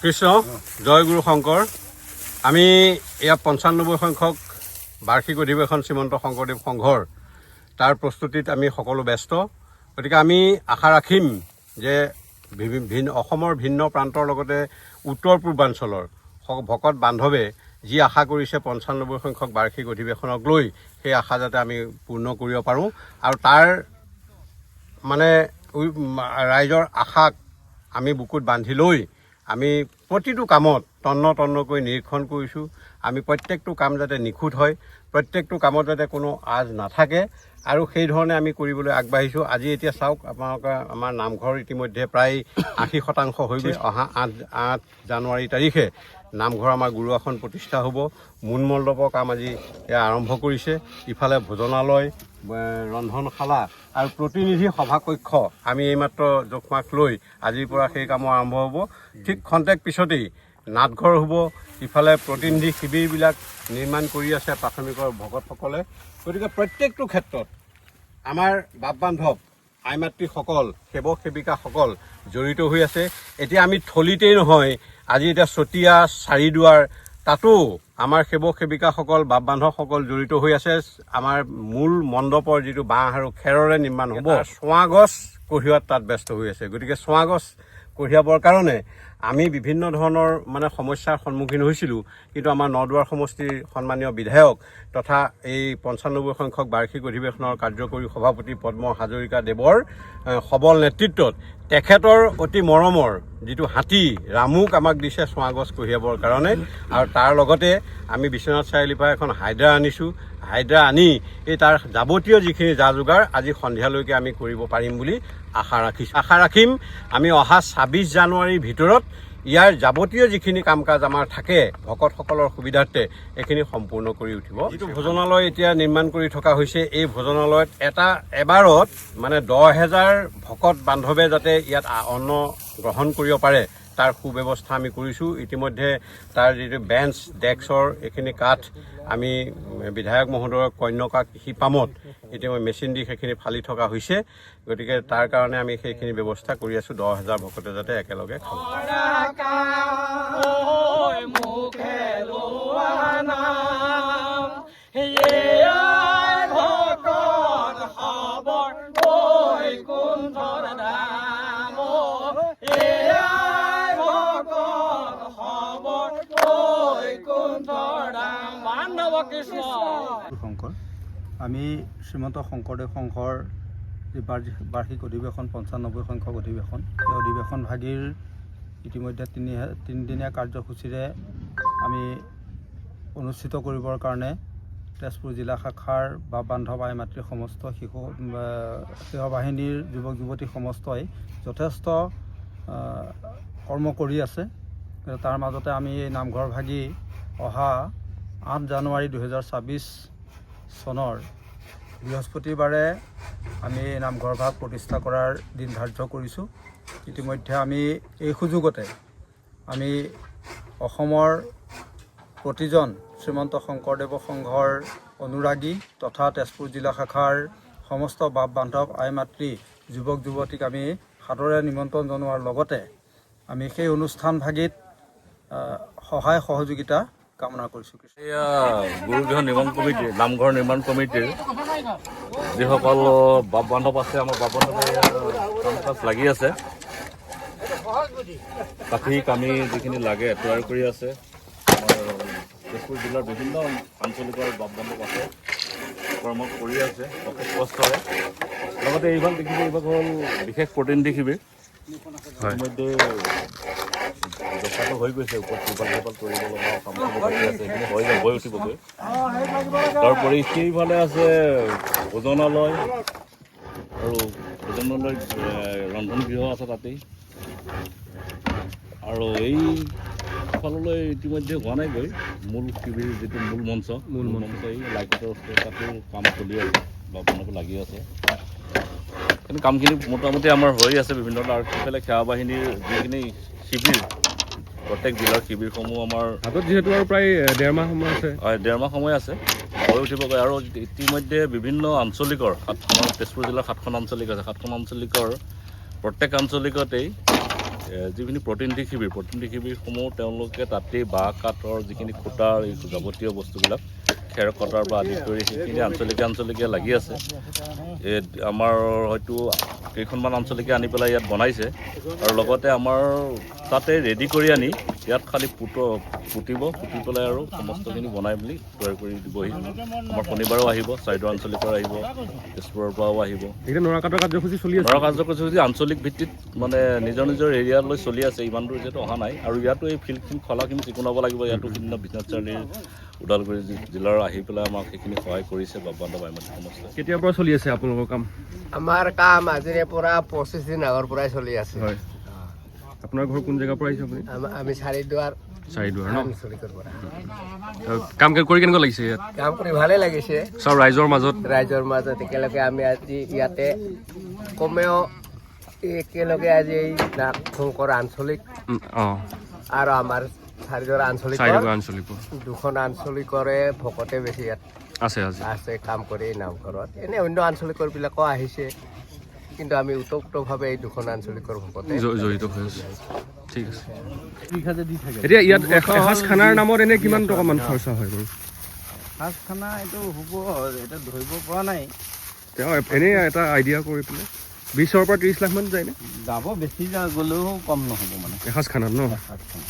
কৃষ্ণ জয় গুৰু শংকৰ। আমি ইয়াত 95 সংখ্যক বাৰ্ষিক অধিৱেশন শ্ৰীমন্ত শংকৰদেৱ সংঘৰ তাৰ প্ৰস্তুতিত আমি সকলো ব্যস্ত। গতিকে আমি আশা ৰাখিম যে অসমৰ ভিন্ন প্ৰান্তৰ লগতে উত্তৰ পূৰ্বাঞ্চলৰ ভকত বান্ধৱে যি আশা কৰিছে 95 সংখ্যক বাৰ্ষিক অধিৱেশনক লৈ সেই আশা যাতে আমি পূৰ্ণ কৰিব পাৰোঁ আৰু তাৰ মানে ৰাইজৰ আশাক আমি বুকুত বান্ধি লৈ আমি প্ৰতিটো কামত তন্নকৈ নিৰীক্ষণ কৰিছোঁ। আমি প্ৰত্যেকটো কাম যাতে নিখুঁত হয়, প্ৰত্যেকটো কামত যাতে কোনো আজ নাথাকে আৰু সেই ধৰণে আমি কৰিবলৈ আগবাঢ়িছোঁ। আজি এতিয়া চাওক আপোনালোকে আমাৰ নামঘৰ ইতিমধ্যে প্ৰায় 80% হৈ গৈছে। অহা 8 জানুৱাৰী তাৰিখে নামঘৰ আমাৰ গুৰু আসন প্ৰতিষ্ঠা হ'ব। মূল মণ্ডপৰ কাম আজি আৰম্ভ কৰিছে। ইফালে ভোজনালয়, ৰন্ধনশালা আৰু প্ৰতিনিধি সভাকক্ষ আমি এইমাত্ৰ জোখমাখ লৈ আজিৰ পৰা সেই কাম আৰম্ভ হ'ব। ঠিক খন্তেক পিছতেই নাটঘৰ হ'ব। ইফালে প্ৰতিনিধি শিবিৰবিলাক নিৰ্মাণ কৰি আছে প্ৰাথমিকৰ ভকতসকলে। গতিকে প্ৰত্যেকটো ক্ষেত্ৰত আমাৰ বাপ বান্ধৱ আই মাতৃসকল, সেৱক সেৱিকাসকল জড়িত হৈ আছে। এতিয়া আমি থলীতেই নহয়, আজি এতিয়া চতিয়া চাৰিদুৱাৰ তাতো আমাৰ সেৱক সেৱিকাসকল বাপ বান্ধৱসকল জড়িত হৈ আছে। আমাৰ মূল মণ্ডপৰ যিটো বাঁহ আৰু খেৰৰে নিৰ্মাণ হ'ব, চোৱা গছ কঢ়িওৱাত তাত ব্যস্ত হৈ আছে। গতিকে চোৱা গছ কঢ়িয়াবৰ কাৰণে আমি বিভিন্ন ধৰণৰ সমস্যাৰ সন্মুখীন হৈছিলোঁ। কিন্তু আমাৰ নদুৱাৰ সমষ্টিৰ সন্মানীয় বিধায়ক তথা এই 95 সংখ্যক বাৰ্ষিক অধিৱেশনৰ কাৰ্যকৰী সভাপতি পদ্ম হাজৰিকা দেৱৰ সবল নেতৃত্বত তেখেতৰ অতি মৰমৰ যিটো হাতী ৰামুক আমাক দিছে চোৱা গছ কঢ়িয়াবৰ কাৰণে। আৰু তাৰ লগতে আমি বিশ্বনাথ চাৰিআলিৰ পৰা এখন হাইড্ৰা আনিছোঁ। হাইড্ৰা আনি এই তাৰ যাৱতীয় যিখিনি যা যোগাৰ আজি সন্ধিয়ালৈকে আমি কৰিব পাৰিম বুলি আশা ৰাখিম। আমি অহা 26 জানুৱাৰীৰ ভিতৰত ইয়াৰ যাৱতীয় যিখিনি কাম কাজ আমাৰ থাকে ভকতসকলৰ সুবিধাৰ্থে এইখিনি সম্পূৰ্ণ কৰি উঠিব। যিটো ভোজনালয় এতিয়া নিৰ্মাণ কৰি থকা হৈছে, এই ভোজনালয়ত এবাৰত 10,000 ভকত বান্ধৱে যাতে ইয়াত অন্ন গ্ৰহণ কৰিব পাৰে তাৰ সুব্যৱস্থা আমি কৰিছোঁ। ইতিমধ্যে তাৰ যিটো বেঞ্চ ডেস্কৰ এইখিনি কাঠ আমি বিধায়ক মহোদয়ৰ কন্যকা কৃষি পামত ইতিমধ্যে মেচিন দি সেইখিনি ফালি থকা হৈছে। গতিকে তাৰ কাৰণে আমি সেইখিনি ব্যৱস্থা কৰি আছোঁ। 10,000 ভকতে যাতে একেলগে খাব। শংকৰ আমি শ্ৰীমন্ত শংকৰদেৱ সংঘৰ যি বাৰ্ষিক অধিৱেশন 95 সংখ্যক অধিৱেশন, সেই অধিৱেশন ভাগিৰ ইতিমধ্যে তিনিদিনীয়া কাৰ্যসূচীৰে আমি অনুষ্ঠিত কৰিবৰ কাৰণে তেজপুৰ জিলা শাখাৰ বাপ বান্ধৱ আই মাতৃ সমস্ত সেৱা বাহিনীৰ যুৱক যুৱতী সমস্তই যথেষ্ট কৰ্ম কৰি আছে। তাৰ মাজতে আমি এই নামঘৰ ভাগি অহা 8 জানুৱাৰী 2026 চনৰ বৃহস্পতিবাৰে আমি নামঘৰ ভাগ প্ৰতিষ্ঠা কৰাৰ দিন ধাৰ্য কৰিছোঁ। ইতিমধ্যে আমি এই সুযোগতে আমি অসমৰ প্ৰতিজন শ্ৰীমন্ত শংকৰদেৱ সংঘৰ অনুৰাগী তথা তেজপুৰ জিলা শাখাৰ সমস্ত বাপ বান্ধৱ আই মাতৃ যুৱক যুৱতীক আমি সাদৰে নিমন্ত্ৰণ জনোৱাৰ লগতে আমি সেই অনুষ্ঠান ভাগিত সহায় সহযোগিতা কামনা কৰিছোঁ। এয়া গুৰুগৃহ নিৰ্মাণ কমিটি, নামঘৰ নিৰ্মাণ কমিটিৰ যিসকল বাপ বান্ধৱ আছে, আমাৰ বাপ বান্ধৱে কাম কাজ লাগি আছে। কাঠি কামি যিখিনি লাগে তৈয়াৰ কৰি আছে। আমাৰ তেজপুৰ জিলাৰ বিভিন্ন আঞ্চলিকৰ বাপ বান্ধৱ আছে, কৰ্ম কৰি আছে অশেষ কষ্টৰে। লগতে এইভাগ দেখিছে, এইভাগ হ'ল বিশেষ প্ৰতিনিধি শিবিৰ। ইতিমধ্যে দশাটো হৈ গৈছে, ওপৰত টিপাল কৰিব লগা কামখিনি বাকী আছে, সেইখিনি হৈ উঠিবগৈ। তাৰোপৰি সেইফালে আছে ভোজনালয় আৰু ভোজনালয় ৰন্ধনগৃহ আছে তাতেই। আৰু এইফাললৈ ইতিমধ্যে হোৱা নাই গৈ মূল শিবিৰ যিটো মূল মঞ্চ এই লাইটৰ ওচৰত তাতো কাম চলি আছে, বাপ বান্ধৱ লাগি আছে। কিন্তু কামখিনি মোটামুটি আমাৰ হৈ আছে বিভিন্ন। আৰু সেইফালে সেৱা বাহিনীৰ যিখিনি শিবিৰ, প্ৰত্যেক জিলাৰ শিবিৰসমূহ আমাৰ হাতত যিহেতু আৰু প্ৰায় 1.5 মাহ সময় আছে। হয়, 1.5 মাহ সময় আছে, হৈ উঠিবগৈ। আৰু ইতিমধ্যে বিভিন্ন আঞ্চলিকৰ আমাৰ তেজপুৰ জিলাৰ 7খন আঞ্চলিক আছে। 7খন আঞ্চলিকৰ প্ৰত্যেক আঞ্চলিকতেই যিখিনি প্ৰতিনিধি শিবিৰসমূহ তেওঁলোকে তাতেই বাঁহ কাঠৰ যিখিনি খুঁটাৰ এই যাৱতীয় বস্তুবিলাক খেৰ কটাৰ পৰা আদি কৰি সেইখিনি আঞ্চলিকে লাগি আছে। আমাৰ হয়তো কেইখনমান আঞ্চলিকে আনি পেলাই ইয়াত বনাইছে আৰু লগতে আমাৰ তাতে ৰেডি কৰি আনি ইয়াত খালি পুতি পেলাই আৰু সমস্তখিনি বনাই মেলি তৈয়াৰ কৰি দিবহি। আমাৰ শনিবাৰেও আহিব, চাইডৰ আঞ্চলিকৰ আহিব, তেজপুৰৰ পৰাও আহিব। এতিয়া নৰা কাঠৰ কাৰ্যসূচী চলি আছে। নৰা কাৰ্যসূচী আঞ্চলিক ভিত্তিত মানে নিজৰ এৰিয়ালৈ চলি আছে, ইমান দূৰ যিহেতু অহা নাই। আৰু ইয়াতো এই ফিল্ডখিনি খলাখিনি চিকুণাব লাগিব। ইয়াতো বিভিন্ন বিশ্বনাথ চাৰিআলিৰ ওদালগুৰি জিলাৰ আহি পেলাই আমাক সেইখিনি সহায় কৰিছে বাবান্ধৱ বাইমাটি সমষ্টি। কেতিয়াৰ পৰা চলি আছে আপোনালোকৰ কাম? আমাৰ কাম আজিৰে পৰা 25 দিন আগৰ পৰাই চলি আছে। হয়। আপোনাৰ ঘৰ কোন জেগাৰ পৰা আহিছে আপুনি? আমি চাৰিদুৱাৰ ন? আঞ্চলিকৰ পৰা। কাম কৰি কেনেকুৱা লাগিছে ইয়াত? কাম কৰি ভালে লাগিছে। চব ৰাইজৰ মাজত একেলগে আমি আজি ইয়াতে কমেও একেলগে আজি এই নাগ শংকৰ আঞ্চলিক আৰু আমাৰ চাৰিদুৱাৰ আঞ্চলিক দুখন আঞ্চলিকৰে ভকতে বেছি ইয়াত আছে কাম কৰি নামঘৰত। এনে অন্য আঞ্চলিকৰ বিলাকো আহিছে, কিন্তু আমি ওতপ্ৰোতভাৱে এই দুখন আঞ্চলিকৰ ভকতে জড়িত হৈ আছে। ঠিক আছে। এতিয়া ইয়াত এসাঁজ খানাৰ নামত এনে কিমান টকামান খৰচা হয় বাৰু? সাজ খানা এইটো হ'ব, এটা ধৰিব পৰা নাই। তেওঁ এনেই এটা আইডিয়া কৰি পেলাই 20 পৰা 30 লাখ মান যায়নে? যাব, বেছি গ'লেও কম নহ'ব মানে এসাঁজ খানাত ন? সাজ খানা